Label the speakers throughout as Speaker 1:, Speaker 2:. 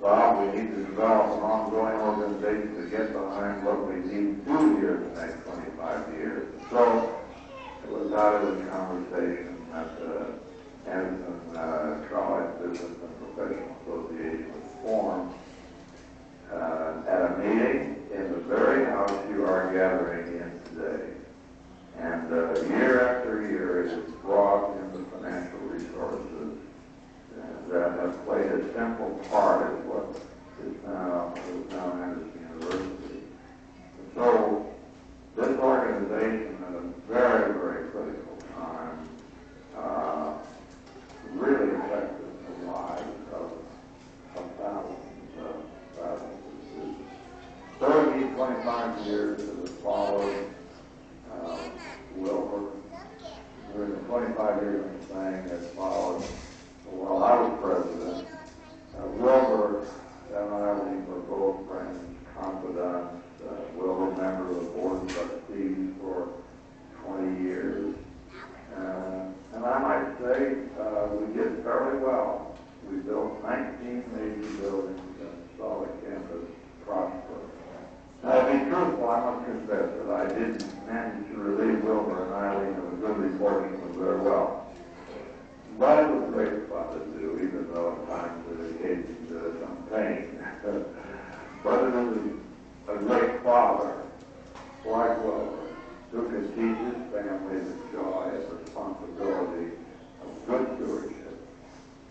Speaker 1: Well, we need to develop an ongoing organization to get behind what we need to do here in the next 25 years. So it was out of this conversation that Anderson College Business and Professional Association was formed at a meeting in the very house you are gathering in today. And year after year it has brought in the financial resources that have played a simple part in what is now Anderson University. And so this organization at a very, very critical time really affected the lives of thousands of students. So in these 25 years that have followed Wilbur, during the 25 years I'm saying that followed while I was president, Wilbur and I were both friends, confidants. Wilbur, member of the board of trustees for 20 years. And I might say we did fairly well. We built 19 major buildings and saw the campus prosper. Now, to be truthful, I must confess that I didn't manage to relieve Wilbur and Eileen of a goodly portion of their wealth. But it was great fun to do, even though at times it occasioned some pain. But it was a great father, like Wilbur, who could teach his family the joy and responsibility of good stewardship.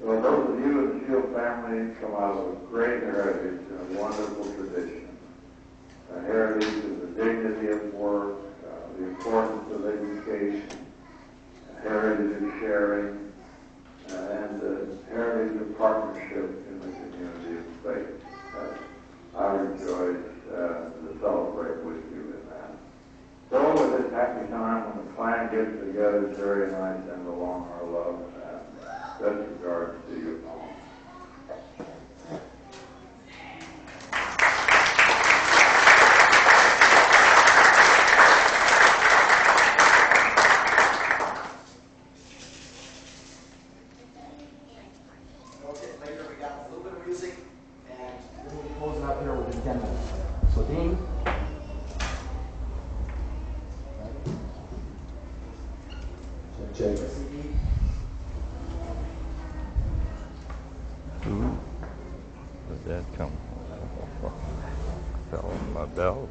Speaker 1: So those of you in the Schield family come out of a great heritage and a wonderful tradition. A heritage of the dignity of work, the importance of education, a heritage of sharing, and the heritage of partnership in the community of faith. I rejoice to celebrate with you in that. So with this happy time when the clan gets together, Jerry and I send along our love and best regards to you all.
Speaker 2: Bells.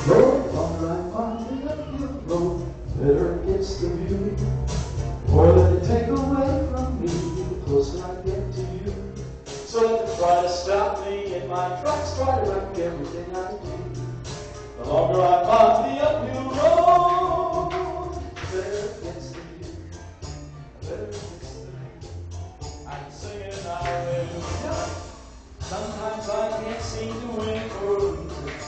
Speaker 3: Road on right on the uphill road, better gets the view. More than they take away from me, the closer I get to you. So they try to stop me in my tracks, try to wreck everything I do. The longer I'm on the uphill road, the better it gets the view. The better it gets the view. I'm singing hallelujah. Sometimes I can't seem to win or lose it.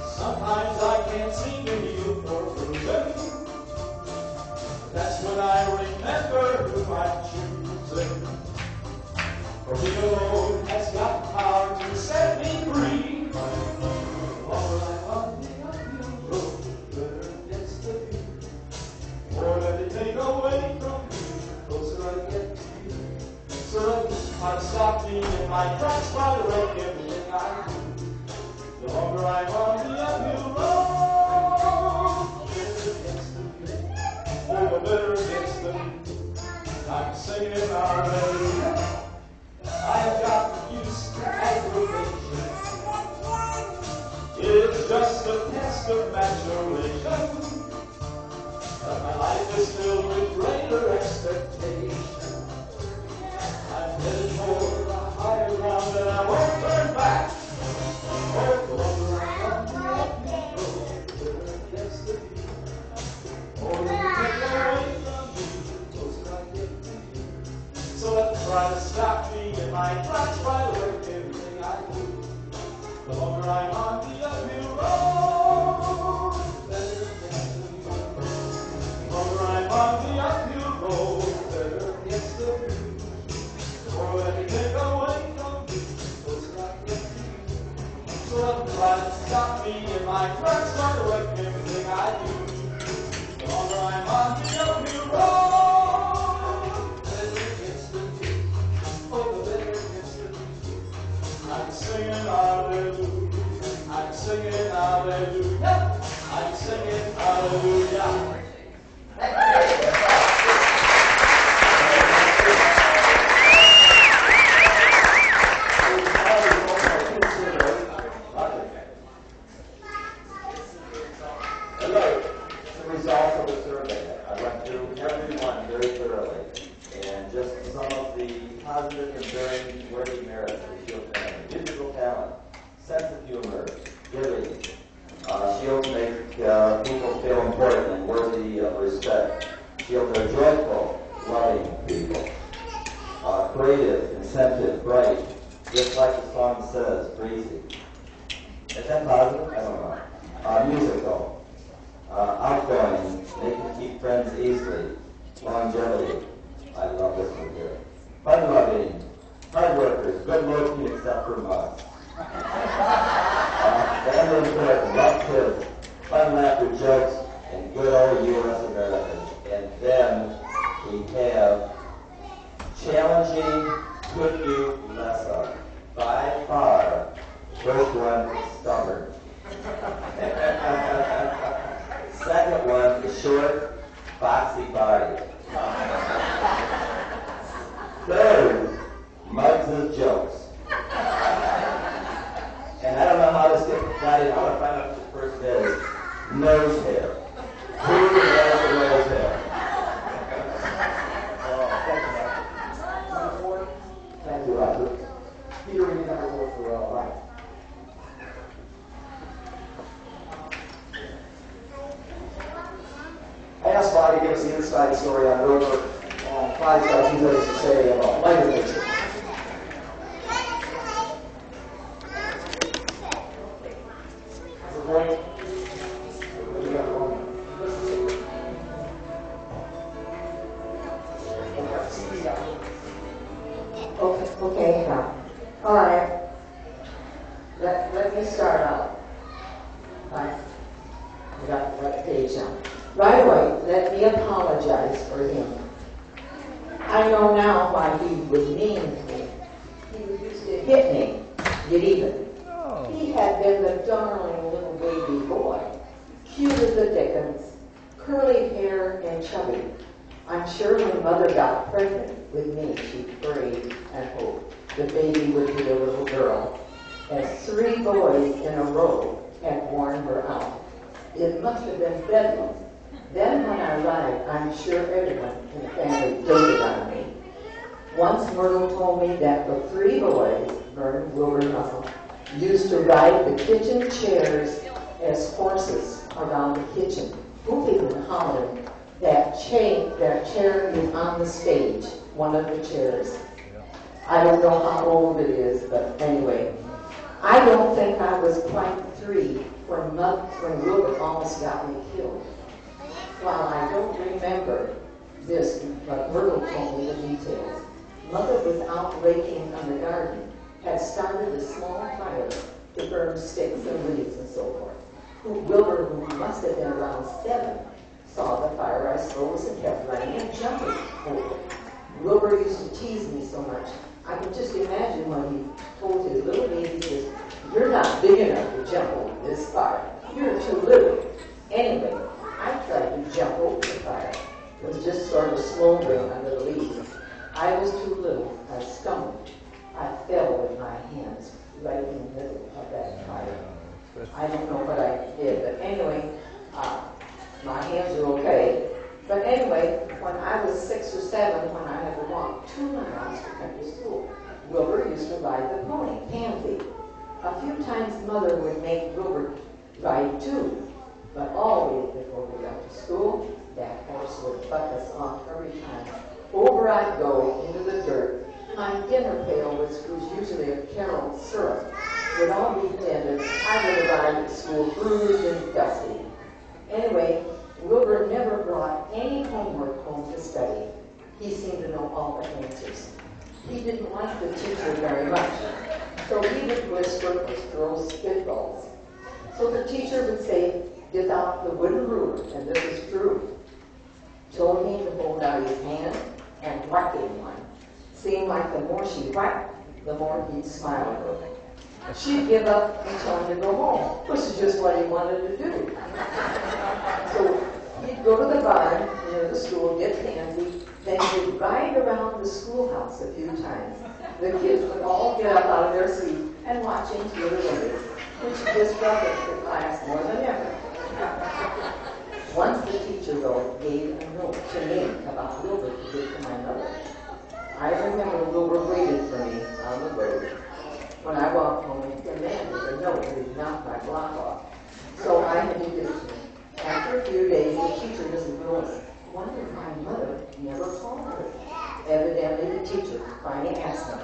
Speaker 3: Sometimes I can't seem to heal or forget. That's when I remember who I'm choosing. For He alone has got power to set me free. The longer I'm on the uphill road, the better it gets to be. More than they take away from me, the closer I get to you. So I've stopped me in my tracks by the wreck everything I do. The longer I'm on the uphill road, the better it gets to be. Oh, the better it gets to be. I'm singing hallelujah. I've gotten used to aggravation. It's just a test of maturation. But my life is filled with greater expectation. I'm headed for a higher ground and I won't turn back. Oh, the longer I'm on the uphill road, the better it gets to be. More than you take away from me, the closer I get to you. So let's try to stop me in my tracks by the way everything I do. The longer I'm on the uphill road, the better it gets to be. The longer I'm on the uphill road, the better it gets to be. on the uphill road. Better gets the beat, oh, the better gets the beat. I'm singing hallelujah, I'm singing hallelujah, I'm singing hallelujah.
Speaker 4: Positive and very worthy merit of the Schield family. Musical talent, sense of humor, giving. Shields make people feel important and worthy of respect. Shields are joyful, loving people. Creative, incentive, bright, just like the song says, breezy. Is that positive? I don't know. Musical, outgoing, they can keep friends easily. Longevity. I love this one here. Fun-loving, hard workers, good looking except for us. Family important, love kids, fun laughter jokes, and good old U.S. Americans. And then we have challenging, could do less of. By far, first one, stubborn. Second one, the short, boxy body. Third, mugs of jokes. And I don't know how this got in. I want to find out what the first is. Nose hair. Who has the nose hair?
Speaker 5: Thank you, Roger. Peter, we need number 4 for Mike. I asked Bobby to give us the inside story on Rover and 5 stuff he has to say about lighter nature.
Speaker 6: Okay, all right. Let me start out. I got that page on. Right away, let me apologize for him. I know now why he was mean to me. He used to hit me, get even.
Speaker 2: Oh.
Speaker 6: He had been the darling little baby boy, cute as the dickens, curly hair and chubby. I'm sure when Mother got pregnant with me, she prayed and hoped the baby would be a little girl, as 3 boys in a row had worn her out. It must have been bedlam. Then when I arrived, I'm sure everyone in the family doted on me. Once Myrtle told me that the 3 boys, Vern, Wilbur, and Russell, used to ride the kitchen chairs as horses around the kitchen, whooping and hollering. That chair is on the stage, one of the chairs. I don't know how old it is, but anyway. I don't think I was quite 3 when Wilbur almost got me killed. While I don't remember this, but Myrtle told me the details. Mother was out raking on the garden, had started a small fire to burn sticks and leaves and so forth. Wilbur, who must have been around 7, saw the fire, I suppose, and kept running and jumping over it. Wilbur used to tease me so much. I can just imagine when he told his little baby, "You're not big enough to jump over this fire. You're too little." Anyway, I tried to jump over the fire. It was just sort of smoldering under the leaves. I was too little. I stumbled. I fell with my hands right in the middle of that fire. I don't know what I did, but anyway, my hands are okay. But anyway, when I was 6 or 7, when I had to walk 2 miles to come to school, Wilbur used to ride the pony, Pansy. A few times Mother would make Wilbur ride too, but always before we got to school, that horse would buck us off every time. Over I'd go into the dirt. My dinner pail, which was usually a carob syrup, would all be thin, and I would arrive at school bruised and dusty. Anyway, Wilbur never brought any homework home to study. He seemed to know all the answers. He didn't like the teacher very much, so he would whisper or throw spitballs. So the teacher would say, "Get out the wooden ruler," and this is true. out his hand and whacking one. Seemed like the more she whacked, the more he'd smile at her. She'd give up and tell him to go home, which is just what he wanted to do. So he'd go to the barn near the school, get candy, then he'd ride around the schoolhouse a few times. The kids would all get up out of their seats and watch him through the windows, which disrupted the class more than ever. Once the teacher, though, gave a note to me about Wilbur to give to my mother. I remember Wilbur waited for me on the road. When I walked home, he demanded a note that he'd knocked my block off. So I had to give it to him. After a few days, the teacher was going, wondered my mother never called her. Evidently, the teacher finally asked me.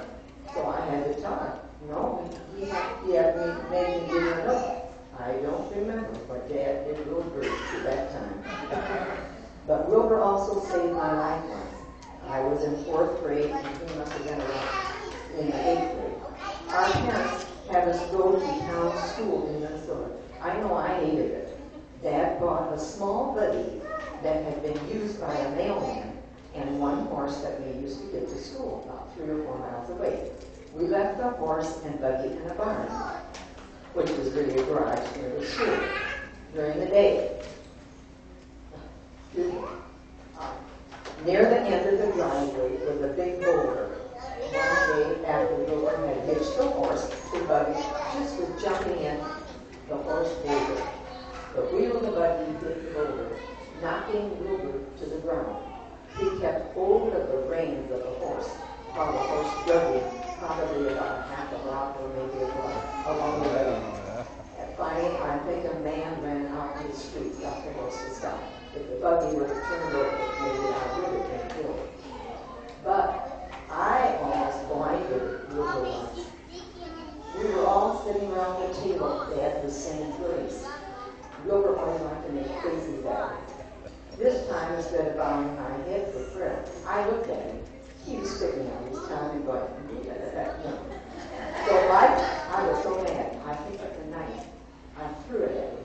Speaker 6: So I had to tell her, no, he had made me give her a note. I don't remember what Dad did Wilbur at that time. But Wilbur also saved my life once. I was in 4th grade and he must have been around in the 8th grade. Our parents had us go to town school in Minnesota. I know I hated it. Dad bought a small buggy that had been used by a mailman and one horse that we used to get to school about 3 or 4 miles away. We left the horse and buggy in a barn, which was really a garage near the school, during the day. Near the end of the driveway was a big boulder. One day after Wilbur had hitched the horse, the buggy just was jumping in, the horse boulder. The wheel of the buggy hit the boulder, knocking Wilbur to the ground. He kept hold of the reins of the horse while the horse drug him probably about half a block or maybe a block along the way. And finally, I think a man ran out to the street, got the horse to stop. If the buggy would have turned over, maybe I would have been killed. But I almost blinded Wilbur once. We were all sitting around the table. Dad was saying grace. Wilbur always liked to make faces at me. This time, instead of bowing my head for prayer, I looked at him. He was sticking out his tongue and going, no. So I was so mad, I picked up the knife. I threw it at him.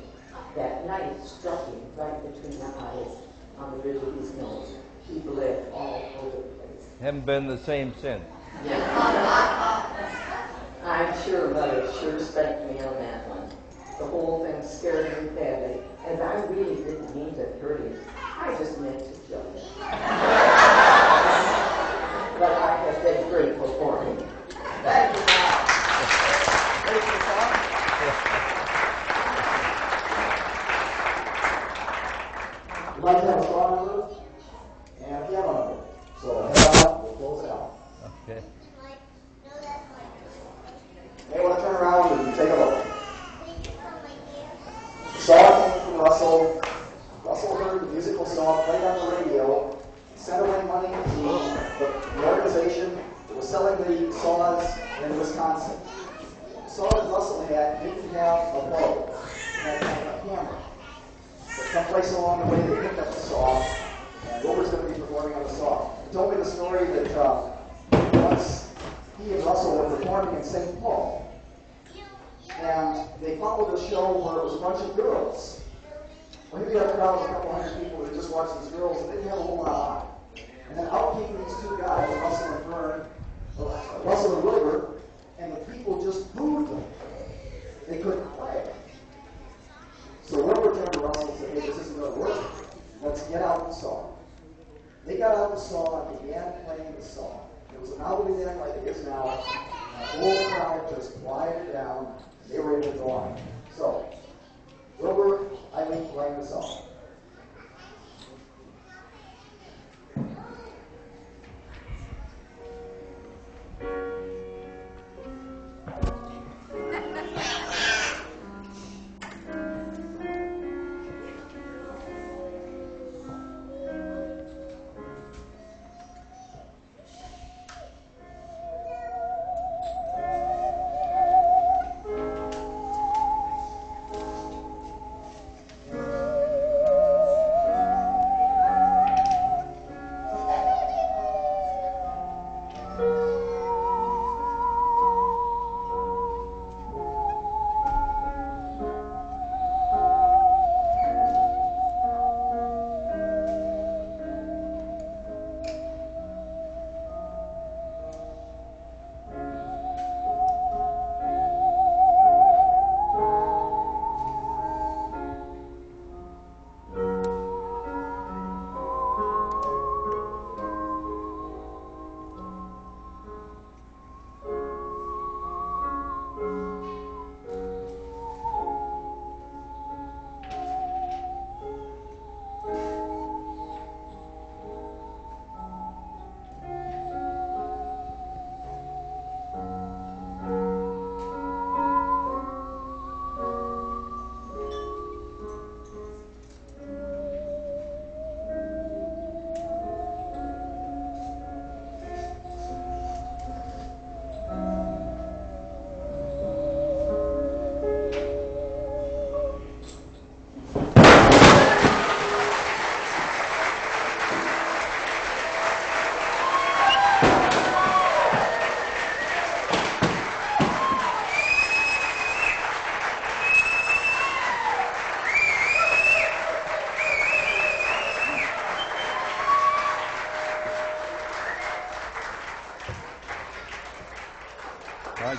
Speaker 6: That knife struck him right between the eyes on the ridge of his nose. He bled all over the place.
Speaker 2: Haven't been the same since.
Speaker 6: I'm sure Mother sure spanked me on that one. The whole thing scared me badly, as I really didn't mean to hurt him. I just meant to kill him. But I have been grateful for him. Thank you, Bob. Thank you, Bob.
Speaker 5: We'd like to have a song number and a piano number. So head on up, we'll close it out.
Speaker 2: Okay.
Speaker 5: Hey, want to turn around and take a look. The song came from Russell. Russell heard the musical song played on the radio, sent away money to the organization that was selling the saws in Wisconsin. The saws Russell had didn't have a bow, it had a camera. But someplace along the way they picked up the saw, and Wilbur's going to be performing on the saw. He told me the story that once he and Russell were performing in St. Paul, and they followed a show where it was a bunch of girls. Well, here we had a crowd of a couple hundred people that just watched these girls, and they didn't have a whole lot on. And then out came these two guys, Russell and Wilbur, and the people just booed them. They couldn't play. So Wilbur turned to Russell and said, hey, this isn't going to work. Let's get out the saw. They got out the saw and began playing the saw. It was a novelty then like it is now. And the whole crowd just quieted down. They were able to go on. So, Wilbur, I think, playing the song.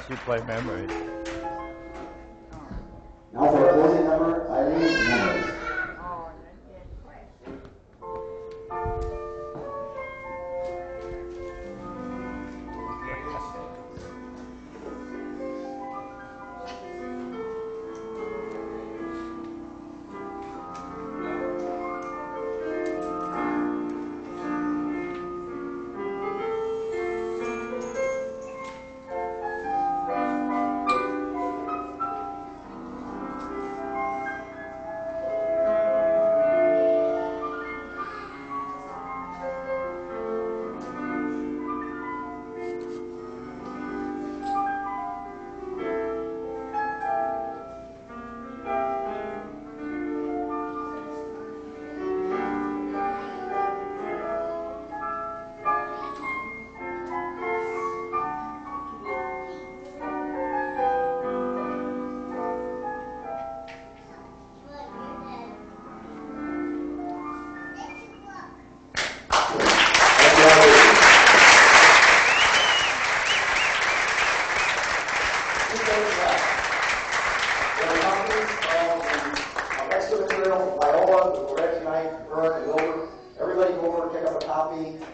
Speaker 2: you play memory.
Speaker 5: Now for a closing number, Eileen, Memories.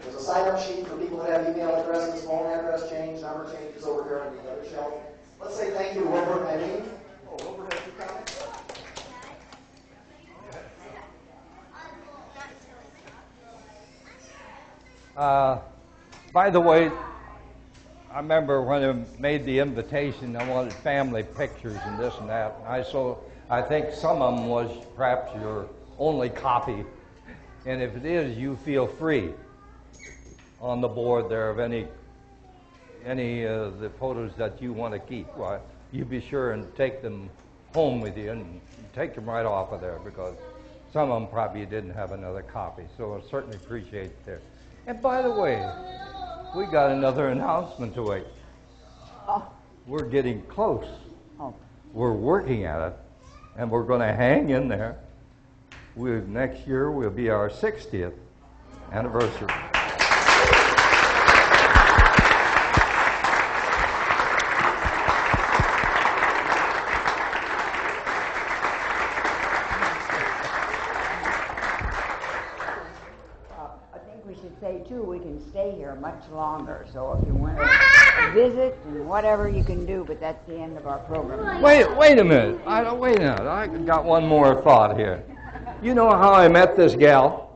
Speaker 5: There's a sign-up sheet for people that have email addresses, phone address change, number changes over here on the other shelf. Let's say thank you to Wilbur and Eileen. Oh, Wilbur has two comments.
Speaker 2: By the way, I remember when I made the invitation, I wanted family pictures and this and that. I think some of them was perhaps your only copy. And if it is, you feel free on the board there of any of the photos that you want to keep. Why, you be sure and take them home with you and take them right off of there, because some of them probably didn't have another copy. So I certainly appreciate that. And by the way, we got another announcement to make.
Speaker 7: Oh.
Speaker 2: We're getting close.
Speaker 7: Oh.
Speaker 2: We're working at it, and we're going to hang in there. Next year will be our 60th anniversary.
Speaker 7: I think we should say, too, we can stay here much longer. So if you want to visit and whatever you can do, but that's the end of our program.
Speaker 2: Wait a minute. Wait a minute. I got one more thought here. You know how I met this gal?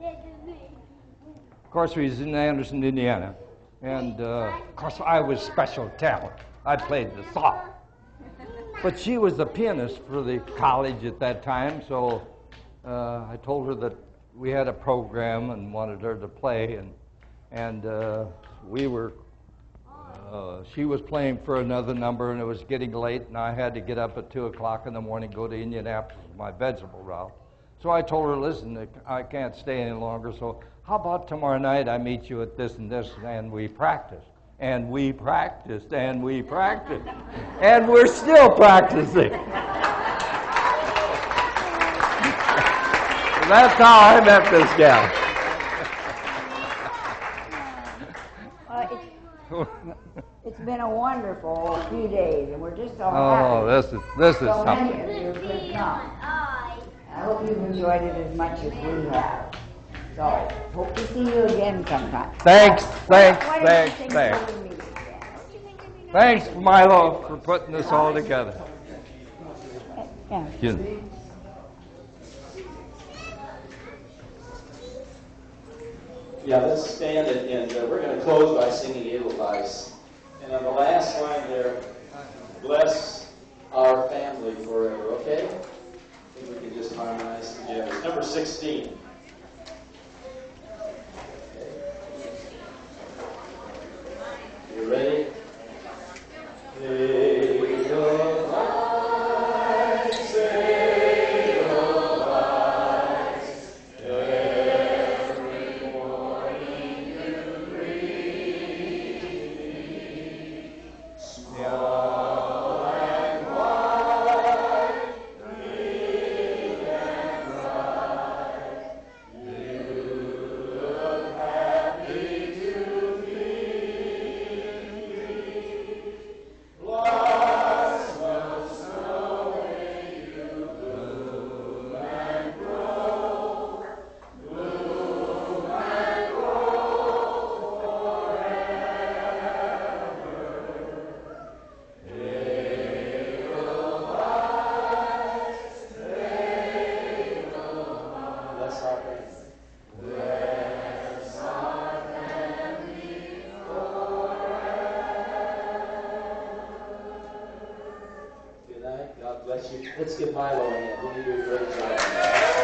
Speaker 2: Of course, we was in Anderson, Indiana. And, of course, I was special talent. I played the saw. But she was the pianist for the college at that time, so I told her that we had a program and wanted her to play, and she was playing for another number, and it was getting late, and I had to get up at 2 o'clock in the morning, go to Indianapolis, my vegetable route. So I told her, listen, I can't stay any longer, so how about tomorrow night I meet you at this and this, and we practice. And we practiced, and we practiced. And we're still practicing. That's how I met this gal.
Speaker 7: It's been a wonderful few days, and we're just so
Speaker 2: happy. This is
Speaker 7: so
Speaker 2: something.
Speaker 7: many of you could come. I hope you've enjoyed it as much as we have. So, hope to see you again sometime.
Speaker 2: Thanks.
Speaker 7: Thanks,
Speaker 2: Thanks, Milo, for putting this all together.
Speaker 7: Yeah.
Speaker 3: Yeah, let's stand and we're going to close by singing Edelweiss. And on the last line there, bless our family forever, okay? I think we can just harmonize together. It's number 16. You ready? Good night. God bless you. Let's give Milo a hand. He did a great job.